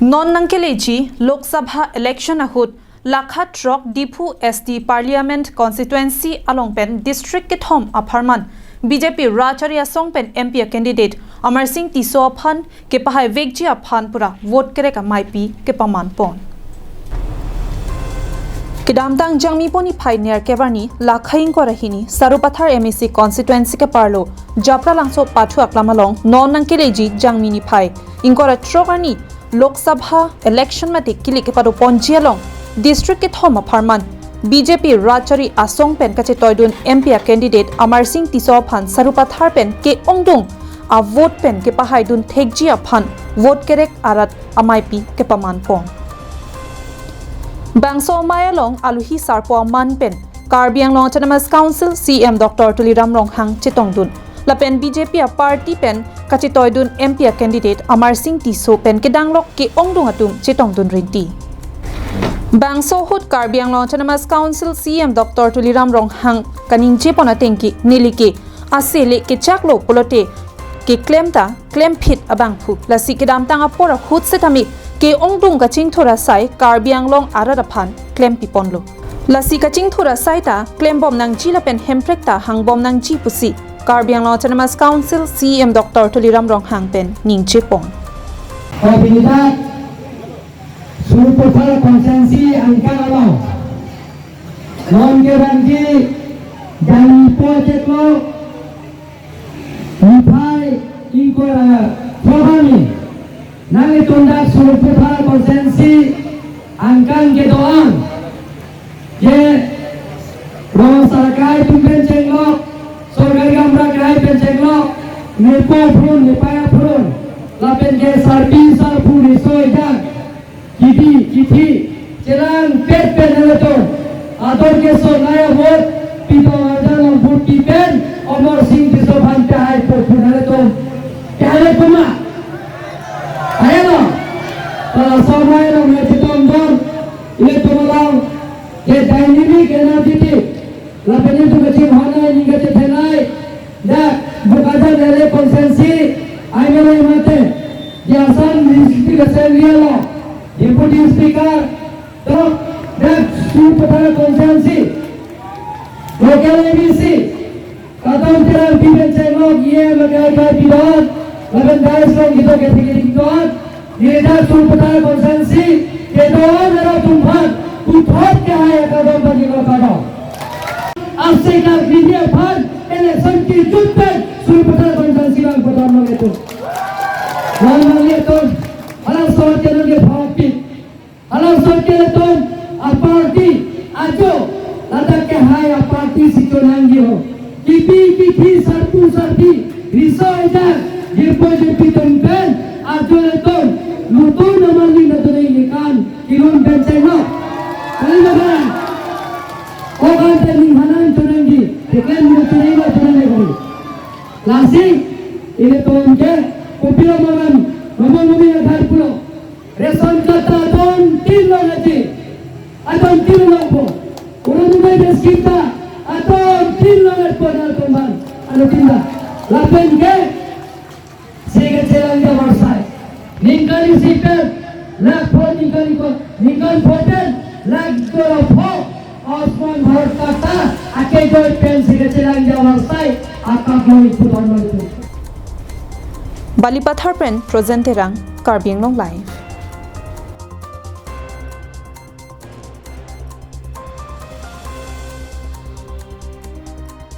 Non nangkeleji Lok Sabha election ahut Lakha Trok Dipu SD Parliament constituency alongpen district ke thom apharman BJP Rachari Asongpen MP candidate Amarsing Tisso aphan kepahai vekji aphan pura vote kerek amei kepaman pon Kedamtang jangmi poni phai ner kevarni lakhaing ko rahini sarupathar MEC constituency ke parlo japra langso pathu aklamalong non nangkeleji jangmi ni phai ingkora trokani Lok Sabha election mati kili ke padu ponjialong district ke thoma apharman BJP Rachari Asongpen kache toidun MP candidate Amarsing Tisso phan sarupathar pen ke ongdung a vote pen ke pahaidun thekji aphan vote kerek arat amei kepaman pon Bangso Mayalong Aluhi Sarpo Man Pen Karbiang Long Autonomous Council CM Dr. Tuliram Ronghang Chitongdun Lapen BJP a party pen kachitoidun MP candidate Amarsing Tisso pen kedanglok ke ongdung atum Chitongdun rinti Bangso Hut Karbiang Long Autonomous Council CM Dr. Tuliram Ronghang kaninje ponatengki nilike asele ke chaklo polote ke claim fit abangphu lasi kedam tanga pora hut setami ke ongdung kaching thora sai Karbiang Long araraphan claim piponlo lasi kaching thora sai ta claim bom nang jila pen hemprekta hangbom nang ji pusi Karbiang Long Autonomous Council CM Dr. Tuliram Ronghang pen ningche pon Habilidad Surupathar konsensi angkala non gerangi dan pojetlo Nipai ingkora Prohani Nang tundak Surupathar konsensi angkang gedoan Ye Rong Sarakai tumpen cenglok Sorgari gamra kai pen cenglok Nipo prun Nipaya prun Lapen ke sarpi sarpu risoi dan Kiti Cerang pet pen halaton Ador ke so naya vote Pito arjan long vote ki pen Amarsing Tisso bhante hai pun halaton Kaya kuma Ayo no Tala samay long metitong don Ile tumalang Ye dynamic energy Lapen itu kecil hana ini kecil tenai dah berkaca dari konsensi ayo mate jasan di assembly lo deputy speaker to dah Surupathar konsensi local MEC kata jalan pimpin cenglok ye magai pidot lapen guys long gitu ketik ye dah Surupathar konsensi kedua adalah tumpat putot ke hai kadam bagi lo kadam Asekar video pan election ki jutpen Surupathar konsensi bang pertama itu. Lalu itu halang sort ke lagi phapit. Halang sort ke itu a party ajo lada ke hai a party sikonangi ho. Kiti sarpi risoi dan JPP tempen ajo itu lutu namali natunai kan kilon benceng Kali lebaran Okan tening hanan tunangi deklan mutunai ba tunangi kali Lasing ile tonje kopilo magan ngomong agar pulo reson kata don tilo lagi aton tilo lampo urang may deskita aton tilo lampo na tomban ano tinda lapen ke sega celang dia warsai ningkali siper lakpo ningkali poten lakko pho Osman Bharat kata akai joy pensi kecilang jawab sai akak mau ikut orang itu Balipathar pen present terang Karbiang Long live